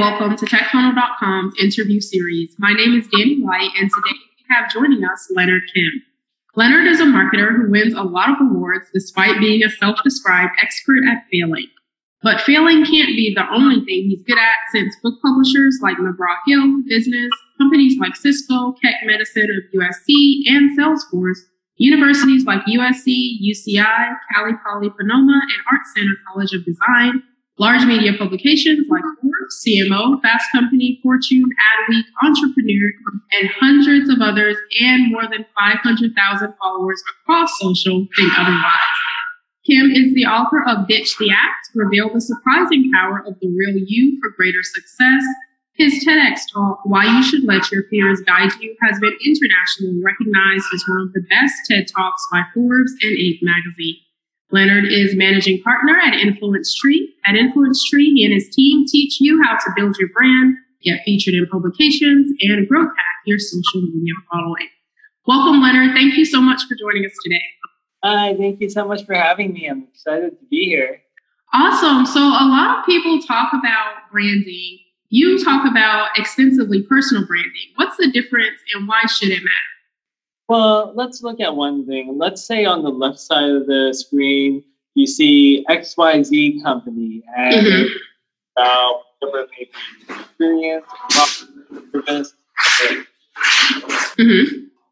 welcome to TechFunnel.com's interview series. My name is Danny White, and today we have joining us Leonard Kim. Leonard is a marketer who wins a lot of awards despite being a self-described expert at failing. But failing can't be the only thing he's good at, since book publishers like McGraw-Hill Business, companies like Cisco, Keck Medicine of USC, and Salesforce, universities like USC, UCI, Cal Poly Sonoma, and Art Center College of Design, large media publications like Forbes, CMO, Fast Company, Fortune, Adweek, Entrepreneur, and hundreds of others, and more than 500,000 followers across social think otherwise. Kim is the author of Ditch the Act, Reveal the Surprising Power of the Real You for Greater Success. His TEDx talk, Why You Should Let Your Peers Guide You, has been internationally recognized as one of the best TED Talks by Forbes and Inc. magazine. Leonard is managing partner at Influence Tree. At Influence Tree, he and his team teach you how to build your brand, get featured in publications, and growth hack your social media following. Welcome, Leonard. Thank you so much for joining us today. Hi, thank you so much for having me. I'm excited to be here. Awesome. So a lot of people talk about branding. You talk about extensively personal branding. What's the difference and why should it matter? Well, let's look at one thing. Let's say on the left side of the screen, you see XYZ company and whatever it may be, experience, service.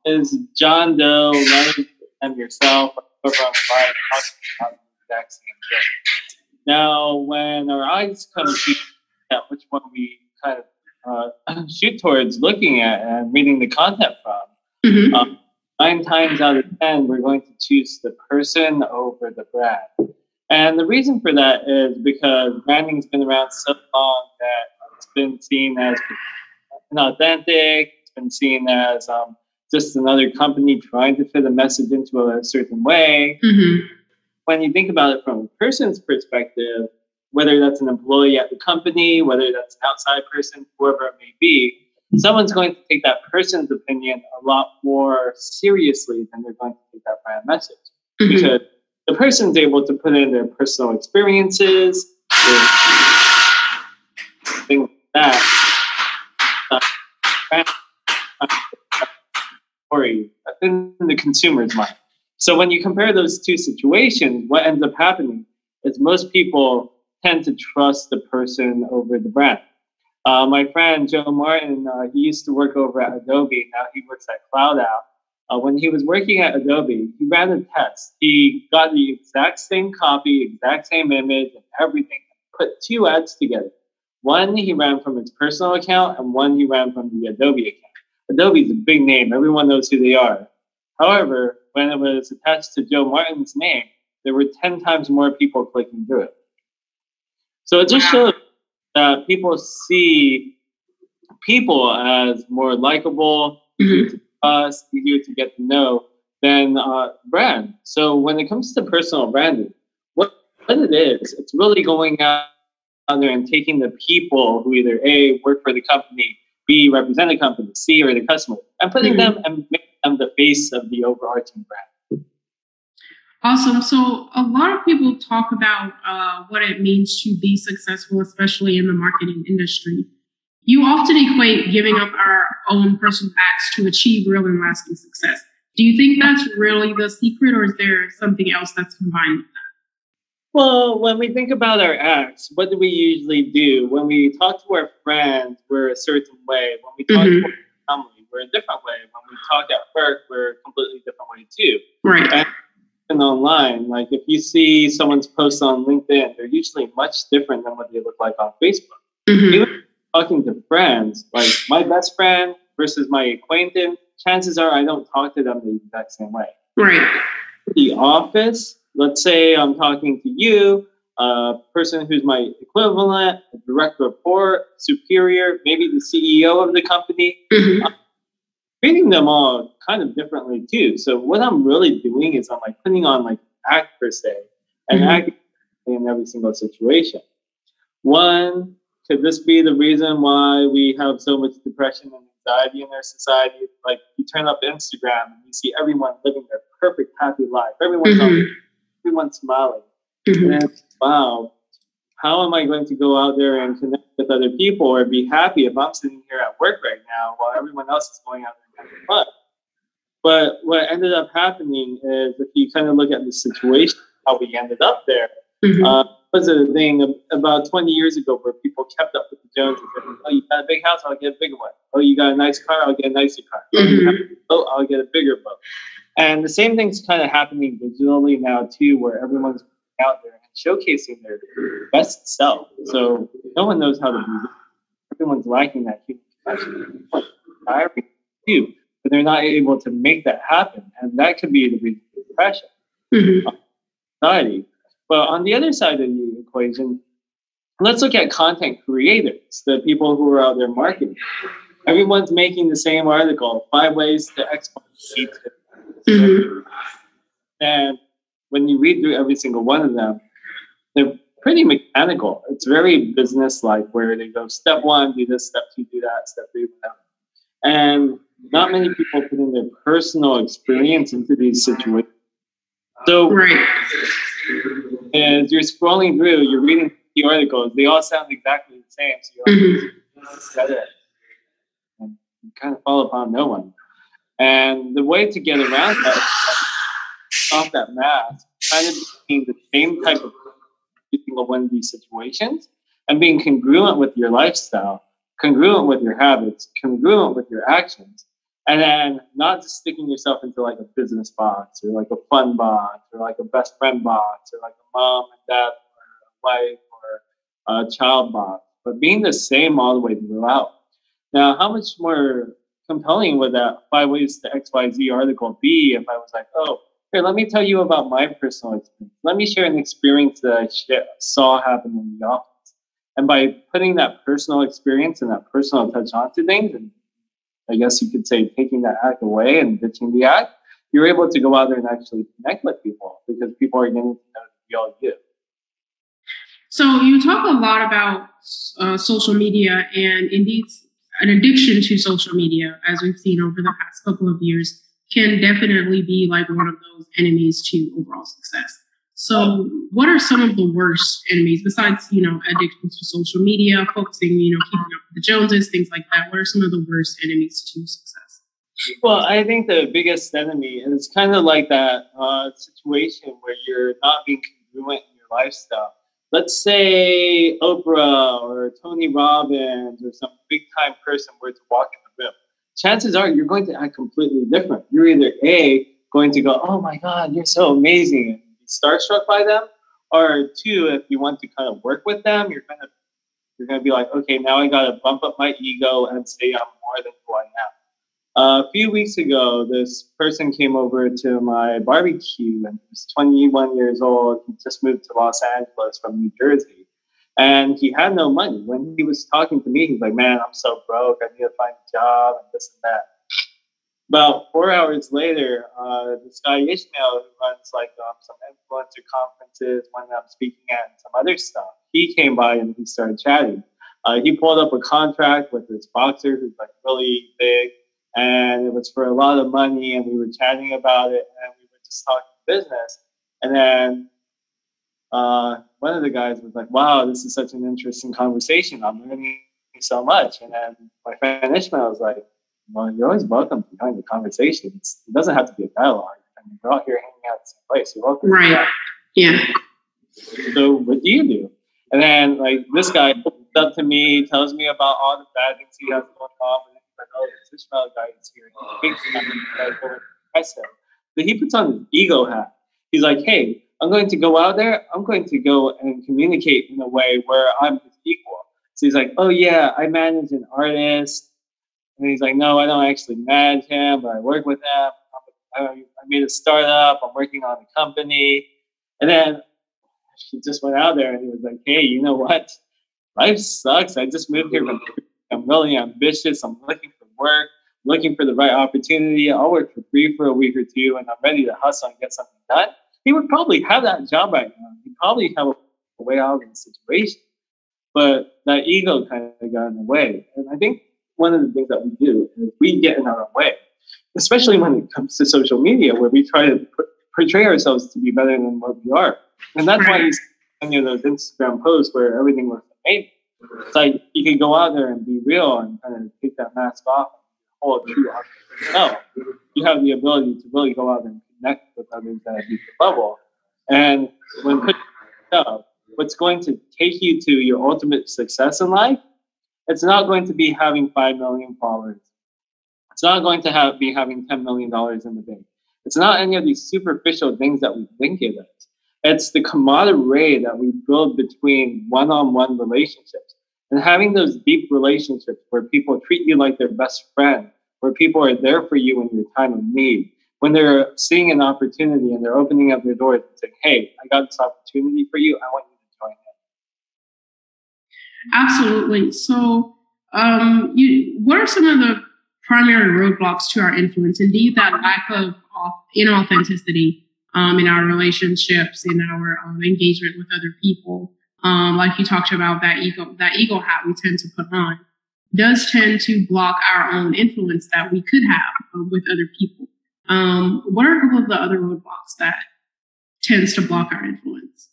Is John Doe, Leonard, and yourself over on the right talking about the exact same thing. Now, when our eyes kind of shoot at which one we kind of shoot towards looking at and reading the content from, 9 times out of 10, we're going to choose the person over the brand. And the reason for that is because branding's been around so long that it's been seen as inauthentic, it's been seen as just another company trying to fit a message into a certain way. When you think about it from a person's perspective, whether that's an employee at the company, whether that's an outside person, whoever it may be, someone's going to take that person's opinion a lot more seriously than they're going to take that brand message. Because the person's able to put in their personal experiences, things like that. Story in the consumer's mind. So when you compare those two situations, what ends up happening is most people tend to trust the person over the brand. My friend Joe Martin, he used to work over at Adobe. Now he works at CloudOut. When he was working at Adobe, he ran a test. He got the exact same copy, exact same image, and everything. Put 2 ads together. One he ran from his personal account, and one he ran from the Adobe account. Adobe's a big name. Everyone knows who they are. However, when it was attached to Joe Martin's name, there were 10 times more people clicking through it. So it just shows that people see people as more likable, easier to trust, easier to get to know than brand. So when it comes to personal branding, what it is, it's really going out there and taking the people who either A, work for the company, B, represent the company, C, or the customer, and putting them and making them the face of the overarching brand. Awesome. So a lot of people talk about what it means to be successful, especially in the marketing industry. You often equate giving up our own personal acts to achieve real and lasting success. Do you think that's really the secret, or is there something else that's combined with that? Well, when we think about our acts, what do we usually do? When we talk to our friends, we're a certain way. When we talk to our family, we're a different way. When we talk at work, we're a completely different way too. Right. And online, like if you see someone's post on LinkedIn, they're usually much different than what they look like on Facebook. Even talking to friends, like my best friend versus my acquaintance, chances are I don't talk to them the exact same way. Right. The office, let's say I'm talking to you, a person who's my equivalent, a direct report, superior, maybe the CEO of the company. Treating them all kind of differently too. So what I'm really doing is I'm like putting on like act per se and acting in every single situation. One, could this be the reason why we have so much depression and anxiety in our society? Like you turn up Instagram and you see everyone living their perfect happy life. Everyone's smiling. And wow, how am I going to go out there and connect with other people or be happy if I'm sitting here at work right now while everyone else is going out there having fun? But what ended up happening is, if you kind of look at the situation, how we ended up there, was a thing about 20 years ago where people kept up with the Joneses. Oh, you got a big house, I'll get a bigger one. Oh, you got a nice car, I'll get a nicer car. Oh, you have a boat, I'll get a bigger boat. And the same thing's kind of happening digitally now too, where everyone's out there and showcasing their best self. So no one knows how to do this. Everyone's lacking that human connection. Tiring too, but they're not able to make that happen, and that could be the reason for depression, anxiety. But on the other side of the equation, let's look at content creators, the people who are out there marketing. Everyone's making the same article, 5 ways to export. And when you read through every single one of them, they're pretty mechanical. It's very business-like, where they go, step 1, do this, step 2, do that, step 3, whatever. And not many people put in their personal experience into these situations. So as you're scrolling through, you're reading the articles, they all sound exactly the same. So you're like, and you kind of fall upon no one. And the way to get around that is off that mask, kind of being the same type of every single one of these situations and being congruent with your lifestyle, congruent with your habits, congruent with your actions. And then not just sticking yourself into like a business box or like a fun box or like a best friend box or like a mom and dad or a wife or a child box, but being the same all the way throughout. Now, how much more compelling would that 5 ways to XYZ article be if I was like, oh, here, let me tell you about my personal experience. Let me share an experience that I saw happen in the office. And by putting that personal experience and that personal touch onto things, and I guess you could say taking that act away and ditching the act, you're able to go out there and actually connect with people because people are getting to know the real you. So you talk a lot about social media and indeed an addiction to social media, as we've seen over the past couple of years, can definitely be like one of those enemies to overall success. So what are some of the worst enemies besides, addiction to social media, focusing, keeping up with the Joneses, things like that? What are some of the worst enemies to success? Well, I think the biggest enemy is kind of like that situation where you're not being congruent in your lifestyle. Let's say Oprah or Tony Robbins or some big time person were to walk in the room. Chances are you're going to act completely different. You're either A, going to go, oh my God, you're so amazing, and be starstruck by them, or 2, if you want to kind of work with them, you're gonna be like, okay, now I gotta bump up my ego and say I'm more than who I am. A few weeks ago, this person came over to my barbecue, and he was 21 years old. He just moved to Los Angeles from New Jersey, and he had no money. When he was talking to me, he's like, man, I'm so broke. I need to find a job and this and that. About 4 hours later, this guy Ishmael, who runs like some influencer conferences, one that I'm speaking at, and some other stuff, he came by and we started chatting. He pulled up a contract with this boxer who's like really big, and it was for a lot of money, and we were chatting about it, and we were just talking business. And then one of the guys was like, wow, this is such an interesting conversation. I'm learning so much. And then my friend Ishmael was like, well, you're always welcome to join the conversation. It doesn't have to be a dialogue. I mean, we're all here hanging out at the same place. You're welcome. Right. Yeah. So what do you do? And then like this guy comes up to me, tells me about all the bad things he has going on. And he's like, oh, this Ishmael guy is here. So he puts on his ego hat. He's like, hey, I'm going to go out there. I'm going to go and communicate in a way where I'm his equal. So he's like, oh yeah, I manage an artist. And he's like, no, I don't actually manage him, but I work with him. I made a startup. I'm working on a company. And then he just went out there and he was like, hey, you know what? Life sucks. I just moved here from I'm really ambitious. I'm looking for work, looking for the right opportunity. I'll work for free for a week or 2, and I'm ready to hustle and get something done. He would probably have that job right now. He'd probably have a way out of the situation. But that ego kind of got in the way. And I think one of the things that we do is we get in our own way, especially when it comes to social media, where we try to portray ourselves to be better than what we are. And that's why any of those Instagram posts where everything looks amazing. It's like you can go out there and be real and kind of take that mask off and hold true yourself. You have the ability to really go out and connect with others at a deeper level. And when put yourself, what's going to take you to your ultimate success in life, it's not going to be having 5 million followers. It's not going to be having $10 million in the bank. It's not any of these superficial things that we think it is. It's the camaraderie that we build between one-on-one relationships and having those deep relationships where people treat you like their best friend, where people are there for you in your time of need. When they're seeing an opportunity and they're opening up their doors and saying, hey, I got this opportunity for you. I want you to join in. Absolutely. So what are some of the primary roadblocks to our influence? Indeed, that lack of inauthenticity in our relationships, in our engagement with other people. Like you talked about, that ego hat we tend to put on does tend to block our own influence that we could have with other people. What are a couple of the other roadblocks that tends to block our influence?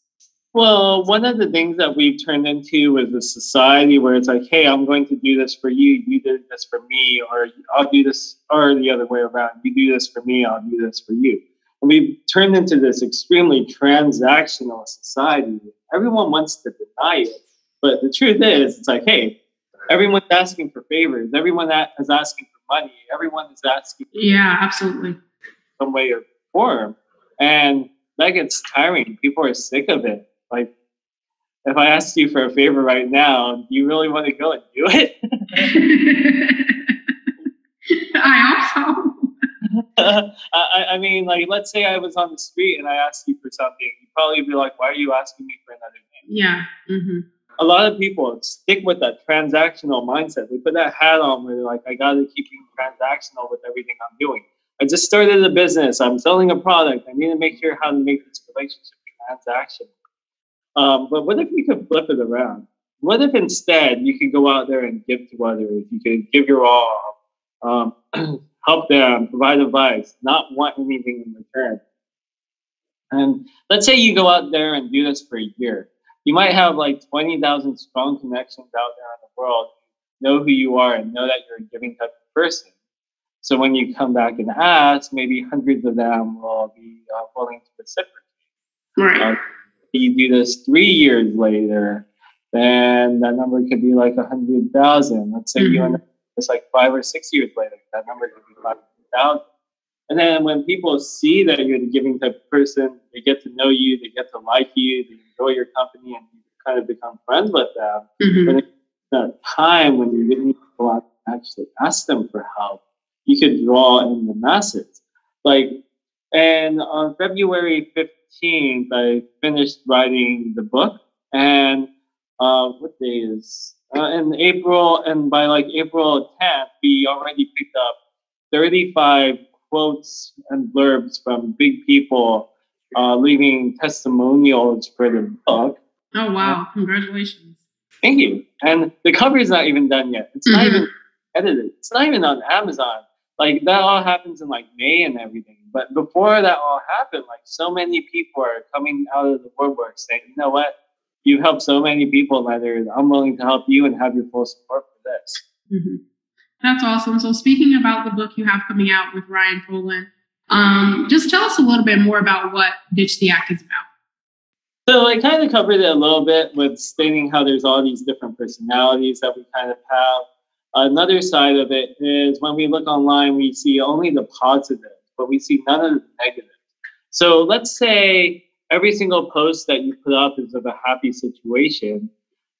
Well, one of the things that we've turned into is a society where it's like, hey, I'm going to do this for you, you do this for me, or I'll do this, or the other way around, you do this for me, I'll do this for you. And we've turned into this extremely transactional society. Everyone wants to deny it, but the truth is, it's like, hey, everyone's asking for favors, everyone is asking for money, everyone is asking for absolutely some way or form, and that gets tiring. People are sick of it. Like, if I asked you for a favor right now, do you really want to go and do it? I hope so. I mean, like, let's say I was on the street and I asked you for something. You'd probably be like, why are you asking me for another thing? Yeah. Mm-hmm. A lot of people stick with that transactional mindset. They put that hat on where they're like, I got to keep being transactional with everything I'm doing. I just started a business. I'm selling a product. I need to make sure how to make this relationship transactional. But what if you could flip it around? What if instead you could go out there and give to others? You could give your all, help them, provide advice, not want anything in return. And let's say you go out there and do this for a year. You might have like 20,000 strong connections out there in the world, know who you are and know that you're a giving type of person. So when you come back and ask, maybe hundreds of them will be willing to reciprocate. Right. You do this 3 years later, then that number could be like 100,000. Let's say you end up it's like 5 or 6 years later, that number could be 500,000. And then when people see that you're the giving type of person, they get to know you, they get to like you, they enjoy your company, and you kind of become friends with them. But it's that time when you didn't need to go out and actually ask them for help, you could draw in the masses. Like, and on February 15th, I finished writing the book. And what day is in April? And by like April 10th, we already picked up 35 quotes and blurbs from big people leaving testimonials for the book. Oh, wow. Congratulations. Thank you. And the cover is not even done yet. It's not even edited. It's not even on Amazon. Like, that all happens in like May and everything. But before that all happened, like, so many people are coming out of the woodwork saying, you know what? You've helped so many people, Leonard. I'm willing to help you and have your full support for this. That's awesome. So speaking about the book you have coming out with Ryan Foland, just tell us a little bit more about what Ditch the Act is about. So I kind of covered it a little bit with stating how there's all these different personalities that we kind of have. Another side of it is when we look online, we see only the positive, but we see none of the negative. So let's say every single post that you put up is of a happy situation,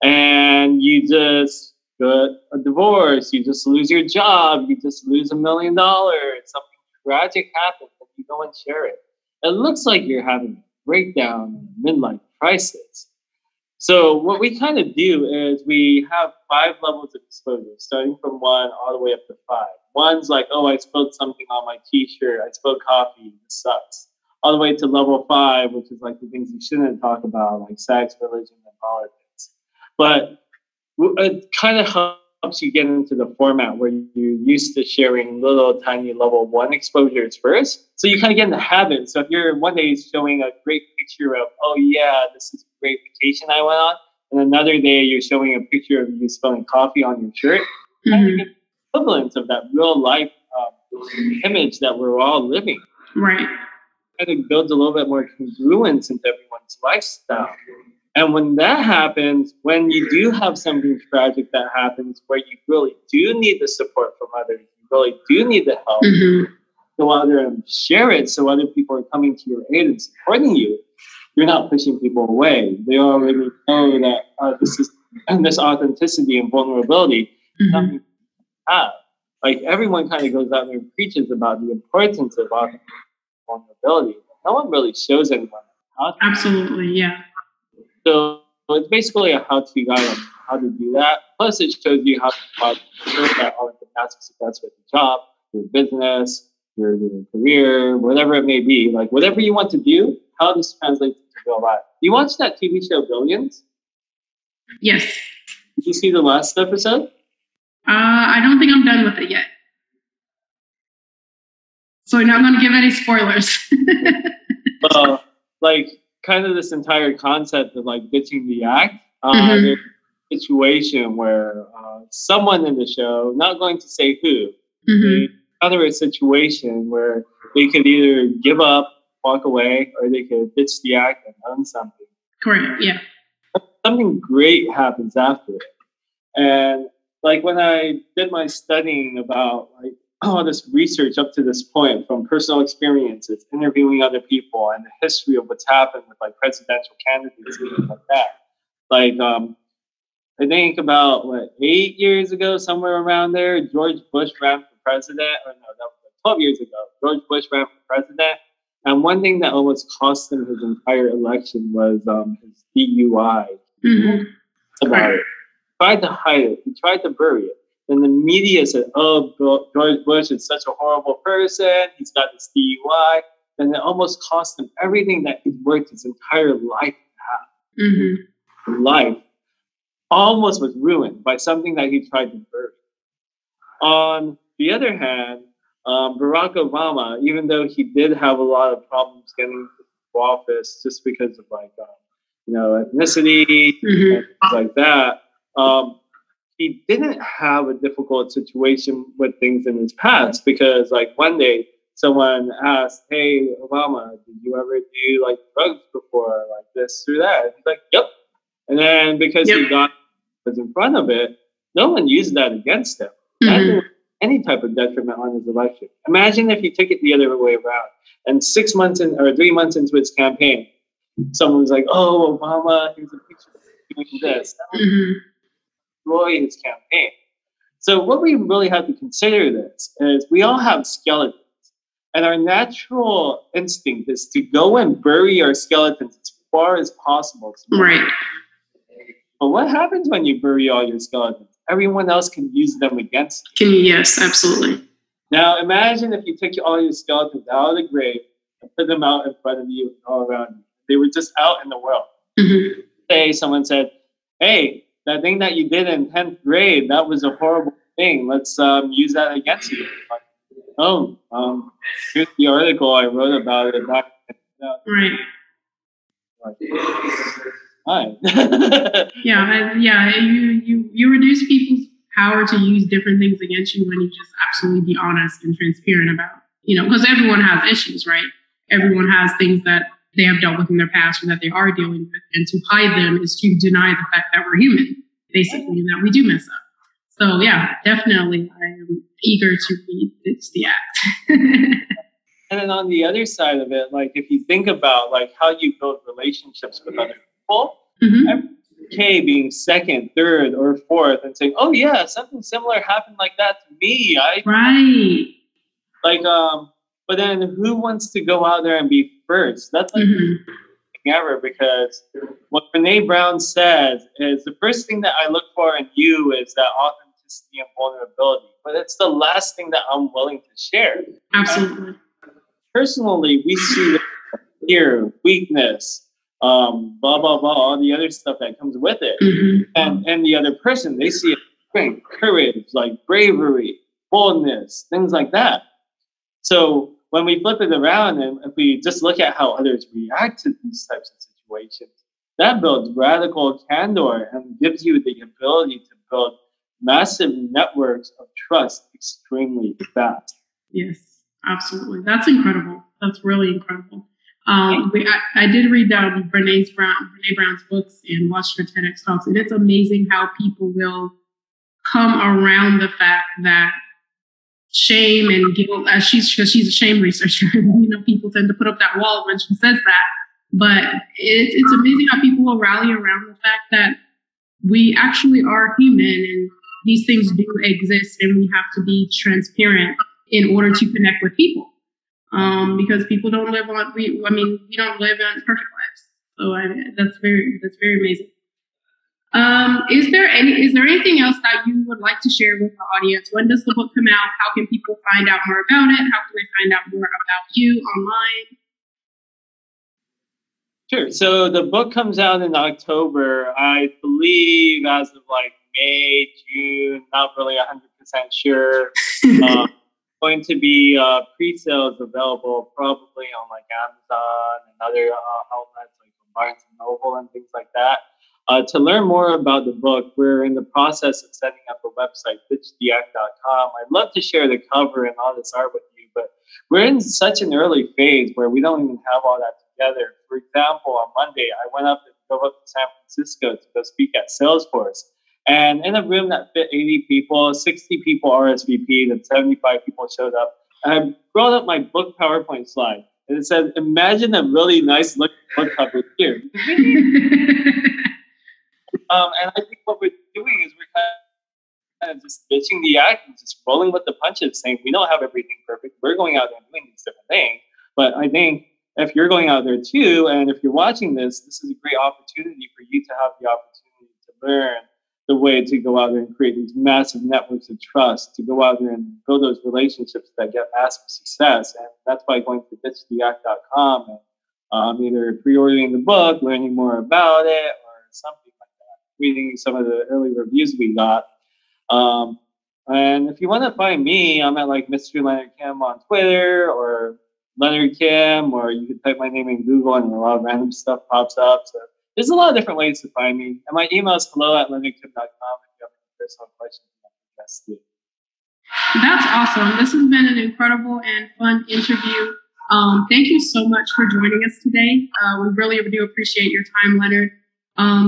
and you just got a divorce, you just lose your job, you just lose $1 million, something tragic happens, and you go and share it. It looks like you're having a breakdown, a midlife crisis. So what we kind of do is we have 5 levels of exposure, starting from 1 all the way up to 5. 1's like, oh, I spilled something on my t-shirt, I spilled coffee, this sucks. All the way to level 5, which is like the things you shouldn't talk about, like sex, religion, and politics. But it kind of helps helps you get into the format where you're used to sharing little tiny level 1 exposures first. So you kind of get in the habit. So if you're one day showing a great picture of, oh yeah, this is a great vacation I went on, and another day you're showing a picture of you spilling coffee on your shirt, kind of get the equivalent of that real life image that we're all living. Right. Kind of builds a little bit more congruence into everyone's lifestyle. And when that happens, when you do have something tragic that happens where you really do need the support from others, you really do need the help, go out there and share it so other people are coming to your aid and supporting you. You're not pushing people away. They already know that this authenticity and vulnerability is something you have. Like everyone kind of goes out there and preaches about the importance of authenticity and vulnerability. No one really shows anyone how to. Absolutely, yeah. So it's basically a how-to guide on how to do that. Plus, it shows you how to build that all the aspects of with your job, your business, your career, whatever it may be. Like whatever you want to do, how this translates into real life. You watched that TV show Billions? Yes. Did you see the last episode? I don't think I'm done with it yet. So you're not going to give any spoilers. Kind of this entire concept of like ditching the act. There's a situation where someone in the show, not going to say who, they encounter a situation where they could either give up, walk away, or they could ditch the act and own something. Correct, yeah. Something great happens after it. And like when I did my studying about like all this research up to this point from personal experiences, interviewing other people, and the history of what's happened with like presidential candidates and things like that. Like, I think about 8 years ago, somewhere around there, George Bush ran for president, or no, that was 12 years ago. George Bush ran for president, and one thing that almost cost him his entire election was his DUI. About it. He tried to hide it. He tried to bury it. And the media said, oh, George Bush is such a horrible person. He's got this DUI. And it almost cost him everything that he's worked his entire life to have. Life almost was ruined by something that he tried to bury. On the other hand, Barack Obama, even though he did have a lot of problems getting into office just because of ethnicity and things like that, he didn't have a difficult situation with things in his past because, like, one day someone asked, "Hey, Obama, did you ever do like drugs before, like this or that?" And he's like, "Yep." And then because he was in front of it, no one used that against him. That didn't any type of detriment on his election. Imagine if he took it the other way around, and 6 months in or 3 months into his campaign, someone was like, "Oh, Obama, here's a picture of doing this." Destroy his campaign. So what we really have to consider this is we all have skeletons, and our natural instinct is to go and bury our skeletons as far as possible. Right. But what happens when you bury all your skeletons? Everyone else can use them against you. Yes, absolutely. Now imagine if you took all your skeletons out of the grave and put them out in front of you and all around you. They were just out in the world. Say someone said, "Hey, that thing that you did in 10th grade, that was a horrible thing. Let's use that against you." Like, here's the article I wrote about it. Right. Fine. You reduce people's power to use different things against you when you just absolutely be honest and transparent about, because everyone has issues, right? Everyone has things that they have dealt with in their past or that they are dealing with. And to hide them is to deny the fact that we're human, basically, and that we do mess up. So, yeah, definitely, I am eager to read the act. And then on the other side of it, like if you think about like how you build relationships with other people, okay, being second, third, or fourth, and saying, "Oh yeah, something similar happened like that to me." Right. Like but then who wants to go out there and be first? That's like ever, because what Brene Brown says is the first thing that I look for in you is that authenticity and vulnerability, but it's the last thing that I'm willing to share. Absolutely. Personally, we see fear, weakness, blah, blah, blah, all the other stuff that comes with it. And the other person, they see it strength, courage, like bravery, boldness, things like that. So when we flip it around and if we just look at how others react to these types of situations, that builds radical candor and gives you the ability to build massive networks of trust extremely fast. Yes, absolutely. That's incredible. That's really incredible. I did read Brene Brown's books and watched her TEDx talks, and it's amazing how people will come around the fact that shame and guilt, as she's a shame researcher, people tend to put up that wall when she says that. But it's amazing how people will rally around the fact that we actually are human and these things do exist, and we have to be transparent in order to connect with people. Because people don't live we don't live on perfect lives. So that's very amazing. Is there anything else that you would like to share with the audience? When does the book come out? How can people find out more about it? How can they find out more about you online? Sure. So the book comes out in October, I believe, as of like May, June, not really 100% sure. Going to be pre-sales available probably on like Amazon and other outlets like Barnes and Noble and things like that. To learn more about the book, we're in the process of setting up a website, pitchtheact.com. I'd love to share the cover and all this art with you, but we're in such an early phase where we don't even have all that together. For example, on Monday, I drove up to San Francisco to go speak at Salesforce. And in a room that fit 80 people, 60 people RSVP'd, and 75 people showed up. And I brought up my book PowerPoint slide. And it said, imagine a really nice looking book cover here. And I think what we're doing is we're kind of just ditching the act and just rolling with the punches, saying we don't have everything perfect. We're going out there and doing these different things. But I think if you're going out there too, and if you're watching this, this is a great opportunity for you to have the opportunity to learn the way to go out there and create these massive networks of trust, to go out there and build those relationships that get massive success. And that's by going to pitchtheact.com and either pre-ordering the book, learning more about it, or something like that, reading some of the early reviews we got. And if you want to find me, I'm at like Mr. Leonard Kim on Twitter or Leonard Kim, or you can type my name in Google and a lot of random stuff pops up. So there's a lot of different ways to find me. And my email is hello@leonardkim.com if you have any personal questions. That's awesome. This has been an incredible and fun interview. Thank you so much for joining us today. We really do appreciate your time, Leonard.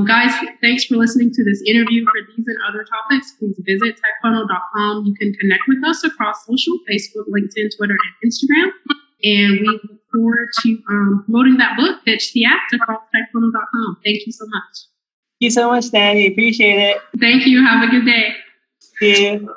Guys, thanks for listening to this interview. For these and other topics, please visit techfunnel.com. You can connect with us across social, Facebook, LinkedIn, Twitter, and Instagram. And we look forward to promoting that book, Pitch the Act, across techfunnel.com. Thank you so much. Thank you so much, Danny. Appreciate it. Thank you. Have a good day. See you.